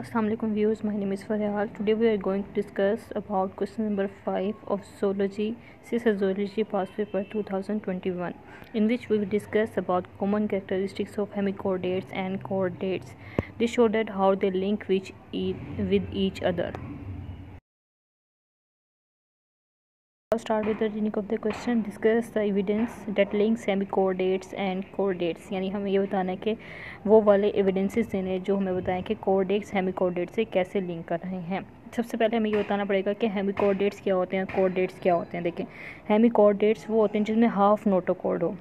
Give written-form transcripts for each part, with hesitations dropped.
Assalamualaikum viewers, my name is Farhal. Today we are going to discuss about question number 5 of Zoology, CSS Zoology past paper 2021, in which we will discuss about common characteristics of hemichordates and chordates. They show that how they link with each other. I'll start with the reading of the question. Discuss the evidence that links hemichordates and chordates. यानी हमें ये बताना है कि वो वाले evidences देने जो हमें बताएं कि chordates hemichordates से कैसे लिंक कर रहे हैं। सबसे पहले हमें ये बताना पड़ेगा कि hemichordates क्या होते हैं, chordates क्या होते हैं। देखें, hemichordates वो होते हैं जिसमें हाफ नोटोकॉर्ड हो,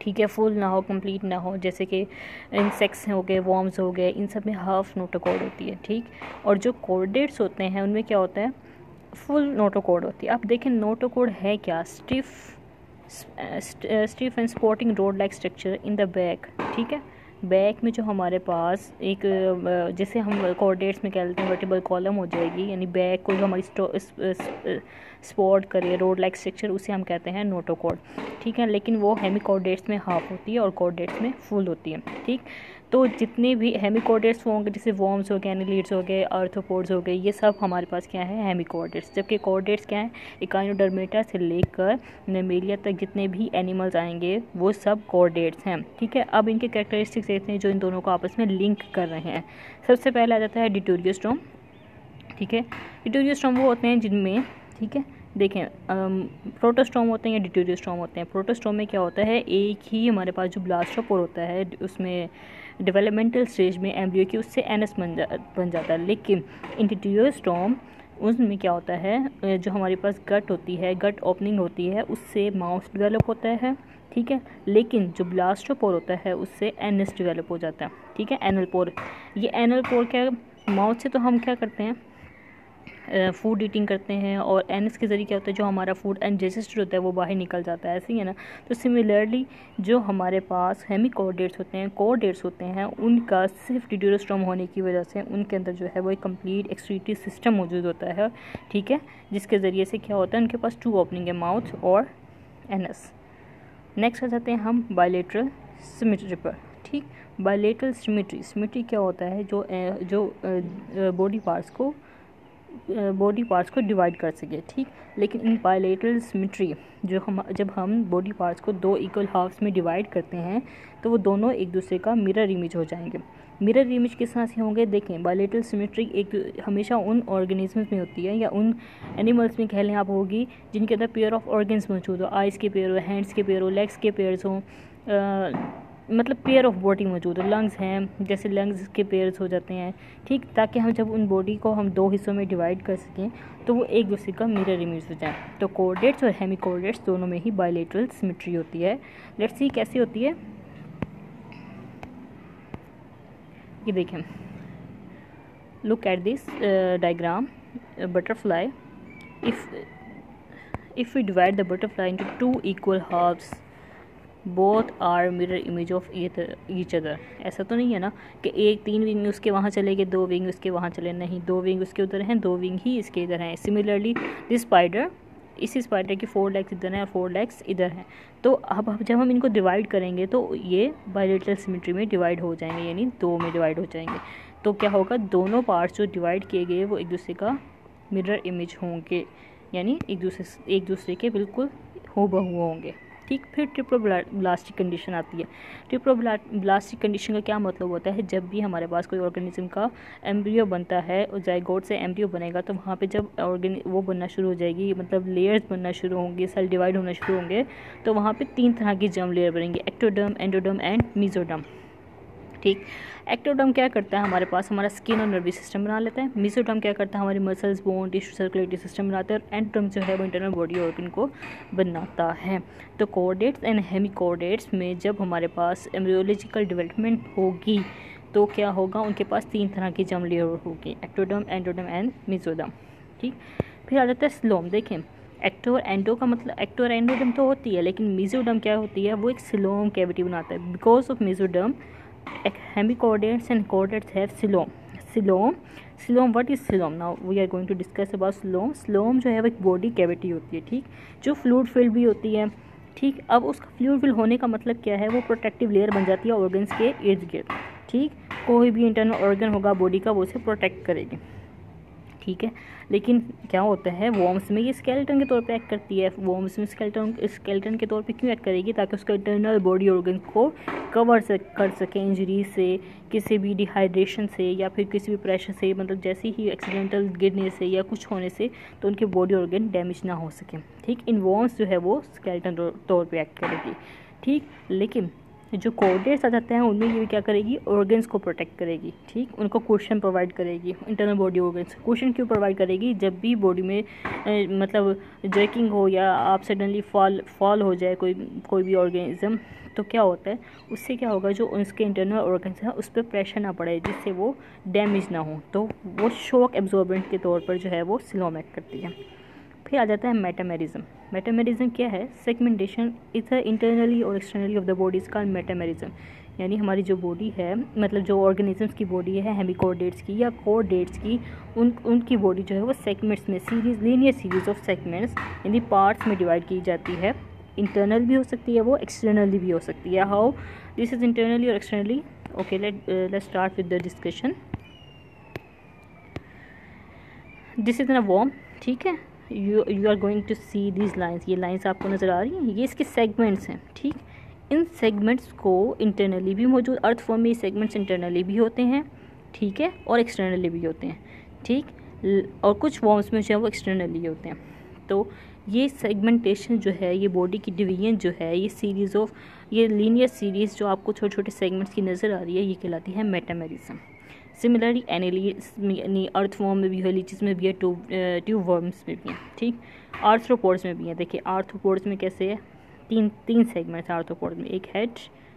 ठीक है, फुल ना हो, कंप्लीट ना हो, जैसे कि इंसेक्ट्स हो गए, वॉर्म्स हो गए, इन सब में हाफ नोटोकॉर्ड होती है, ठीक। और जो कॉर्डेट्स होते हैं उनमें क्या होता है, फुल नोटोकॉर्ड होती है। अब देखें नोटोकॉर्ड है क्या, stiff and sporting road like structure in the back, ठीक है। बैक में जो हमारे पास एक जैसे हम कॉर्डेट्स में कह लेते हैं वर्टिबल कॉलम हो जाएगी, यानी बैक को जो हमारी स्पॉट करे रोड लाइक स्ट्रक्चर, उसे हम कहते हैं नोटोकॉर्ड, ठीक है। लेकिन वो हेमिकॉर्डेट्स में हाफ होती है और कॉर्डेट्स में फुल होती है, ठीक। तो जितने भी हेमिकॉर्डेट्स होंगे, जैसे वॉर्म्स हो गए, एनिलीड्स हो गए, आर्थ्रोपोड्स हो गए, ये सब हमारे पास क्या है, हेमिकॉर्डेट्स। जबकि कॉर्डेट्स क्या है, इकाइनोडर्मेटा से लेकर मैमेलिया तक जितने भी एनिमल्स आएंगे वो सब कॉर्डेट्स हैं, ठीक है। अब इनके कैरेक्टरिस्टिक्स देखते हैं जो इन दोनों को आपस में लिंक कर रहे हैं। सबसे पहले आ जाता है डिटोरियोस्टोम, ठीक है। डिटोरियोस्टोम वो होते हैं जिनमें, ठीक है, देखें प्रोटोस्टोम होते हैं या डिटोरियोस्टोम होते हैं। प्रोटोस्टोम में क्या होता है, एक ही हमारे पास जो ब्लास्टोपोर होता है उसमें डेवलपमेंटल स्टेज में एम्ब्रियो की उससे एनस बन जाता है। लेकिन इन डिटोरियोस्टोम उसमें क्या होता है, जो हमारे पास गट होती है, गट ओपनिंग होती है, उससे माउथ डेवलप होता है, ठीक है। लेकिन जो ब्लास्टोपोर होता है उससे एनस डेवलप हो जाता है, ठीक है, एनल पोर। ये एनल पोर क्या, माउथ से तो हम क्या करते हैं, फूड ईटिंग करते हैं, और एनस के ज़रिए क्या होता है, जो हमारा फूड अनडाइजेस्टेड होता है वो बाहर निकल जाता है, ऐसे ही है ना। तो सिमिलरली जो हमारे पास हेमिकॉर्डेट्स होते हैं, कॉर्डेट्स होते हैं, उनका सिर्फ डिटोरियोस्टोम होने की वजह से उनके अंदर जो है वो एक कंप्लीट एक्सक्रीटरी सिस्टम मौजूद होता है, ठीक है, जिसके ज़रिए से क्या होता है, उनके पास 2 ओपनिंग है, माउथ और एनस। नेक्स्ट आ जाते हैं हम बायलेटरल सिमेट्री पर, ठीक। बायलेटरल सिमेट्री क्या होता है, जो बॉडी पार्ट्स को डिवाइड कर सके, ठीक। लेकिन इन बायलेटरल सिमेट्री जब हम बॉडी पार्ट्स को 2 इक्वल हाफ्स में डिवाइड करते हैं तो वो दोनों एक दूसरे का मिरर इमेज हो जाएंगे। मिरर इमेज किस तरह से होंगे, देखें, बायलेटरल सिमेट्री एक हमेशा उन ऑर्गेनिजम्स में होती है या उन एनिमल्स में कह लें आप होगी जिनके अंदर पेयर ऑफ ऑर्गन्स मौजूद हो, आइज़ के पेयर हो, हैंड्स के पेयर हो, लेग्स के पेयर्स हों, मतलब पेयर ऑफ बॉडी मौजूद है, लंग्स हैं, जैसे लंग्स के पेयर्स हो जाते हैं, ठीक, ताकि हम जब उन बॉडी को हम 2 हिस्सों में डिवाइड कर सकें तो वो एक दूसरे का मिरर इमेज हो जाए। तो कॉर्डेट्स और हेमिकॉर्डेट्स दोनों में ही बायलेटरल सिमेट्री होती है। लेट्स सी कैसी होती है, ये देखें, look at this diagram, butterfly, if we divide the butterfly into 2 equal halves, both are mirror image of each other. ऐसा तो नहीं है ना कि 3 विंग उसके वहाँ चले गए, 2 विंग उसके वहाँ चले, नहीं, 2 विंग उसके उधर हैं, 2 विंग ही इसके इधर हैं। सिमिलरली दिस स्पाइडर, इसी स्पाइडर की 4 लेग्स इधर हैं और 4 लेग्स इधर हैं। तो अब जब हम इनको डिवाइड करेंगे तो ये बायलेटरल सिमेट्री में डिवाइड हो जाएंगे, यानी 2 में डिवाइड हो जाएंगे। तो क्या होगा, दोनों पार्ट्स जो डिवाइड किए गए वो एक दूसरे का मिरर इमेज होंगे, यानी एक दूसरे के बिल्कुल हूबहू होंगे, ठीक। फिर ट्रिप्लोब्लास्टिक कंडीशन आती है। ट्रिप्लोब्लास्टिक कंडीशन का क्या मतलब होता है, जब भी हमारे पास कोई ऑर्गेनिज्म का एम्ब्रियो बनता है और जाइगोट से एम्ब्रियो बनेगा तो वहाँ पे जब वो बनना शुरू हो जाएगी, मतलब लेयर्स बनना शुरू होंगे, सेल डिवाइड होना शुरू होंगे, तो वहाँ पे 3 तरह की जर्म लेयर बनेंगी, एक्टोडर्म, एंडोडर्म एंड मेसोडर्म, ठीक। एक्टोडर्म क्या करता है, हमारे पास हमारा स्किन और नर्वस सिस्टम बना लेता है। मेसोडर्म क्या करता है, हमारे muscles, bone, tissue, circulatory system बनाता है। और एंडोडर्म जो है वो इंटरनल बॉडी ऑर्गन को बनाता है। तो कॉर्डेट्स एंड हेमिकॉर्डेट्स में जब हमारे पास एम्ब्रियोलॉजिकल डेवलपमेंट होगी तो क्या होगा, उनके पास 3 तरह की जर्म लेयर होगी, एक्टोडर्म, एंडोडर्म एंड मेसोडर्म, ठीक। फिर आ जाता है स्लोम। देखें, एक्टो और एंडो का मतलब, एक्टो और एंडोडर्म तो होती है, लेकिन मेसोडर्म क्या होती है, वो एक सिलोम कैविटी बनाता है। Because of mesoderm hemichordates and chordates have Coelom. What is coelom? Now we are going to discuss about coelom. Coelom जो है वो एक बॉडी कैविटी होती है, ठीक, जो फ्लूइड फिल्ड भी होती है, ठीक। अब उसका फ्लूइड फिल्ड होने का मतलब क्या है, वो प्रोटेक्टिव लेयर बन जाती है ऑर्गन्स के इर्द गिर्द, ठीक। कोई भी इंटरनल ऑर्गन होगा बॉडी का वो उसे प्रोटेक्ट करेगी, ठीक है। लेकिन क्या होता है वॉर्म्स में ये स्केलेटन के तौर पे एक्ट करती है। वॉर्म्स में स्केलेटन के तौर पे क्यों एक्ट करेगी? ताकि उसका इंटरनल बॉडी ऑर्गन को कवर कर सके इंजरी से, किसी भी डिहाइड्रेशन से या फिर किसी भी प्रेशर से, मतलब जैसे ही एक्सीडेंटल गिरने से या कुछ होने से तो उनके बॉडी ऑर्गन डैमेज ना हो सके, ठीक। इन वॉर्म्स जो है वो स्केलेटन तौर पर एक्ट करेगी, ठीक। लेकिन जो कोऑर्डिनेट्स आ जाते हैं उनमें ये क्या करेगी? ऑर्गन्स को प्रोटेक्ट करेगी, ठीक। उनको कुशन प्रोवाइड करेगी, इंटरनल बॉडी ऑर्गन्स। कुशन क्यों प्रोवाइड करेगी? जब भी बॉडी में मतलब जर्किंग हो या आप सडनली फॉल हो जाए कोई भी ऑर्गेनिज्म, तो क्या होता है उससे क्या होगा, जो उसके इंटरनल ऑर्गन्स हैं उस पर प्रेशर ना पड़े जिससे वो डैमेज ना हो, तो वो शॉक एब्जॉर्बेंट के तौर पर जो है वो सिलोम एक्ट करती है। फिर आ जाता है मेटामेरिज्म। मेटामेरिज्म क्या है? सेगमेंटेशन इधर इंटरनली और externally of the body is called metamerism. यानी हमारी जो बॉडी है, मतलब जो ऑर्गेनिजम्स की बॉडी है हेमिकोर्डेट्स की या कोर्डेट्स की, उनकी बॉडी जो है वो सेगमेंट्स में लीनियर सीरीज ऑफ सेगमेंट्स यानी पार्ट्स में डिवाइड की जाती है। इंटरनल भी हो सकती है वो, एक्सटर्नली भी हो सकती है। हाउ दिस इज इंटरनली और externally? Okay, let's start with the discussion. This is in a worm, ठीक है। You are going to see these lines, ये लाइन्स आपको नज़र आ रही हैं, ये इसके सेगमेंट्स हैं, ठीक। इन सेगमेंट्स को इंटरनली भी मौजूद, अर्थ फॉर्म में ये सेगमेंट्स इंटरनली भी होते हैं, ठीक है, और एक्सटर्नली भी होते हैं, ठीक। और कुछ फॉर्म्स में जो है वो एक्सटर्नली होते हैं। तो ये सेगमेंटेशन जो है, ये बॉडी की डिवीजन जो है, ये सीरीज़ ऑफ, ये लीनियर सीरीज़ जो आपको छोटे छोटे सेगमेंट्स की नज़र आ रही है, ये कहलाती है मेटामेरिज्म। सिमिलरली यानी अर्थ फॉर्म में भी है, लीचेस में भी है, ट्यूब वर्म्स में भी है, ठीक। आर्थ्रोपोड्स में भी है। देखिए आर्थ्रोपोड्स में कैसे है, तीन सेगमेंट्स आर्थ्रोपोड्स में, एक हेड,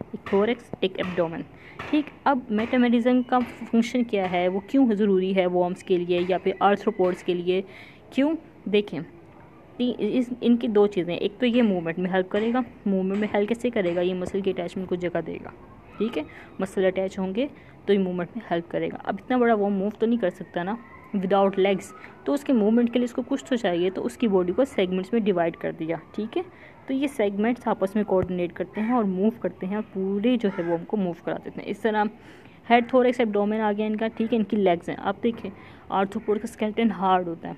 एक थोरैक्स, एक एब्डोमेन, ठीक। अब मेटामेरिज्म का फंक्शन क्या है, वो क्यों ज़रूरी है वर्म्स के लिए या फिर आर्थ्रोपोड्स के लिए, क्यों? देखें इनकी दो चीज़ें, एक तो ये मूवमेंट में हेल्प करेगा। मूवमेंट में हेल्प कैसे करेगा? ये मसल के अटैचमेंट को जगह देगा, ठीक है। मसल अटैच होंगे तो ये मूवमेंट में हेल्प करेगा। अब इतना बड़ा वो मूव तो नहीं कर सकता ना विदाउट लेग्स, तो उसके मूवमेंट के लिए उसको कुछ तो चाहिए, तो उसकी बॉडी को सेगमेंट्स में डिवाइड कर दिया, ठीक है। तो ये सेगमेंट्स आपस में कोऑर्डिनेट करते हैं और मूव करते हैं और पूरे जो है वो हमको मूव करा देते हैं। इस तरह हेड, थोरैक्स, एब्डोमेन आ गया इनका, ठीक है। इनकी लेग्स हैं। आप देखें आर्थ्रोपोड का स्केलेटन हार्ड होता है,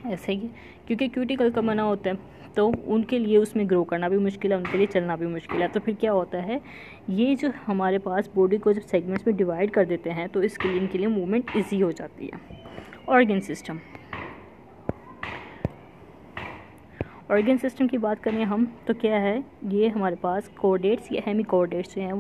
ऐसे ही, क्योंकि क्यूटिकल का बना होता है, तो उनके लिए उसमें ग्रो करना भी मुश्किल है, उनके लिए चलना भी मुश्किल है। तो फिर क्या होता है, ये जो हमारे पास बॉडी को जब सेगमेंट्स में डिवाइड कर देते हैं तो इनके लिए मूवमेंट ईजी हो जाती है। ऑर्गन सिस्टम, ऑर्गन सिस्टम की बात करें हम तो क्या है, ये हमारे पास कोऑर्डिनेट्स या हेमिकोर्डेट्स जो हैं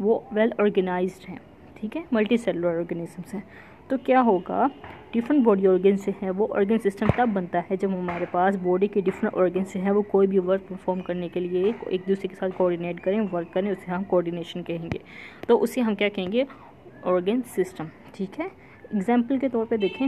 वो वेल ऑर्गेनाइज्ड हैं, ठीक है, मल्टी सेलुलर ऑर्गेनिजम्स हैं। तो क्या होगा, डिफरेंट बॉडी ऑर्गन से हैं वो ऑर्गन सिस्टम तब बनता है जब हमारे पास बॉडी के डिफरेंट ऑर्गन से हैं वो कोई भी वर्क परफॉर्म करने के लिए एक दूसरे के साथ कोऑर्डिनेट करें, वर्क करें, उसे हम कोऑर्डिनेशन कहेंगे। तो उसे हम क्या कहेंगे, ऑर्गन सिस्टम, ठीक है। एग्जाम्पल के तौर पे देखें,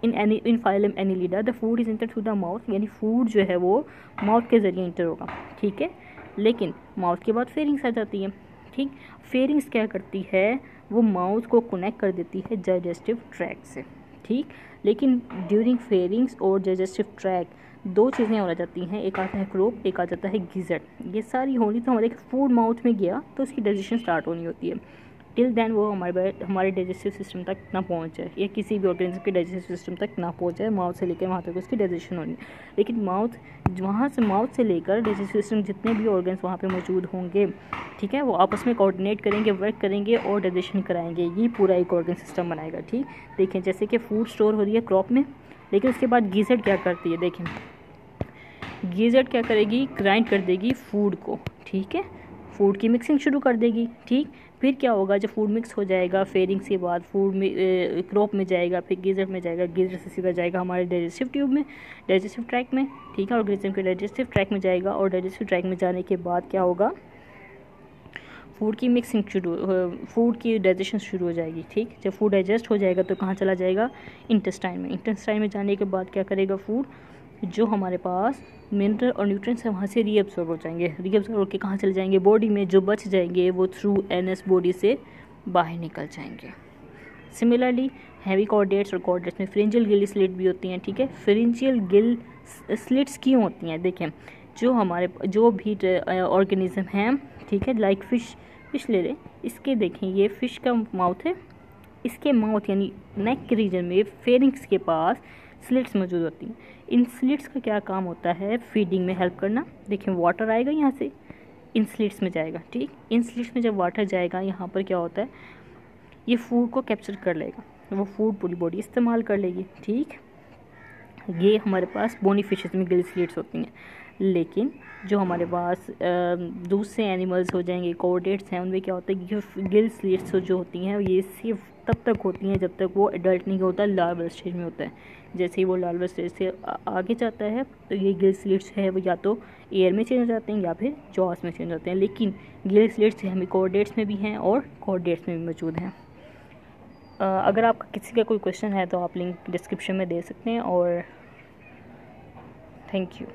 in phylum Annelida the food is enter through the mouth, यानी फूड जो है वो माउथ के ज़रिए इंटर होगा, ठीक है। लेकिन माउथ के बाद फेरिंग्स आ जाती है, ठीक। फेरिंग्स क्या करती है, वो माउथ को कनेक्ट कर देती है डाइजेस्टिव ट्रैक्ट से, ठीक। लेकिन ड्यूरिंग फेरिंग्स और डाइजेस्टिव ट्रैक्ट दो चीज़ें हो जाती हैं, एक आता है क्रोप, एक आ जाता है गिज़र्ड। ये सारी होनी तो हमारे फूड माउथ में गया तो उसकी डाइजेशन स्टार्ट होनी होती है। टिल देन वो हमारे डाइजेस्टिव सिस्टम तक ना पहुंच जाए या किसी भी ऑर्गेनिज्म के डाइजेस्टिव सिस्टम तक ना पहुंच जाए, माउथ से लेकर वहाँ तक उसकी डाइजेशन होनी। लेकिन माउथ से लेकर डाइजेस्टिव सिस्टम जितने भी ऑर्गन्स वहाँ पे मौजूद होंगे, ठीक है, वो आपस में कोऑर्डिनेट करेंगे, वर्क करेंगे और डाइजेशन कराएंगे। ये पूरा एक ऑर्गन सिस्टम बनाएगा, ठीक। देखें जैसे कि फूड स्टोर हो रही है क्रॉप में, लेकिन उसके बाद गिज़र्ड क्या करती है, देखें गिज़र्ड क्या करेगी, ग्राइंड कर देगी फूड को, ठीक है, फूड की मिक्सिंग शुरू कर देगी, ठीक। फिर क्या होगा, जब फूड मिक्स हो जाएगा फेरिंग्स के बाद फूड में क्रॉप में जाएगा, फिर गिज़र्ड में जाएगा, गिज़र्ड से सीधा जाएगा हमारे डाइजेस्टिव ट्यूब में, डाइजेस्टिव ट्रैक में, ठीक है, ऑर्गेनिज्म के डाइजेस्टिव ट्रैक में जाएगा और डाइजेस्टिव ट्रैक में जाने के बाद क्या होगा, फूड की मिक्सिंग फूड की डाइजेशन शुरू हो जाएगी, ठीक। जब फूड डाइजेस्ट हो जाएगा तो कहाँ चला जाएगा, इंटेस्टाइन में। इंटेस्टाइन में जाने के बाद क्या करेगा, फूड जो हमारे पास मिनरल और न्यूट्रिएंट्स हैं वहाँ से रीअब्सॉर्ब हो जाएंगे, रीअब्सॉर्ब होकर कहाँ चले जाएंगे, बॉडी में। जो बच जाएंगे वो थ्रू एनएस बॉडी से बाहर निकल जाएंगे। सिमिलरली हैवी कॉर्डेट्स और कॉर्डेट्स में फ्रिंजियल गिल स्लिट भी होती हैं, ठीक है। फ्रिंजियल गिल स्लिट्स क्यों होती हैं, देखें जो भी ऑर्गेनिज्म हैं, ठीक है, लाइक फिश ले लें। इसके देखें ये फ़िश का माउथ है, इसके माउथ यानी नेक के रीजन में फेरिंग्स के पास स्लिट्स मौजूद होती हैं। इन स्लिट्स का क्या काम होता है, फीडिंग में हेल्प करना। देखें वाटर आएगा यहाँ से, इन स्लिट्स में जाएगा, ठीक। इन स्लिट्स में जब वाटर जाएगा यहाँ पर क्या होता है, ये फूड को कैप्चर कर लेगा, वो फूड पूरी बॉडी इस्तेमाल कर लेगी, ठीक। ये हमारे पास बोनी फिशेस में गिल स्लिट्स होती हैं। लेकिन जो हमारे पास दूसरे एनिमल्स हो जाएंगे, कॉर्डेट्स हैं, उनमें क्या होता है कि गिल स्लिट्स जो होती हैं ये सिर्फ तब तक होती हैं जब तक वो एडल्ट नहीं होता, लार्वल स्टेज में होता है। जैसे ही वो लार्वल स्टेज से आगे जाता है तो ये गिल स्लिट्स है वो या तो एयर में चेंज हो जाते हैं या फिर जॉस में चेंज होते हैं। लेकिन गिल स्लिट्स हमें कॉर्डेट्स में भी हैं और कॉर्डेट्स में भी मौजूद हैं। अगर आपका किसी का कोई क्वेश्चन है तो आप लिंक डिस्क्रिप्शन में दे सकते हैं। और थैंक यू।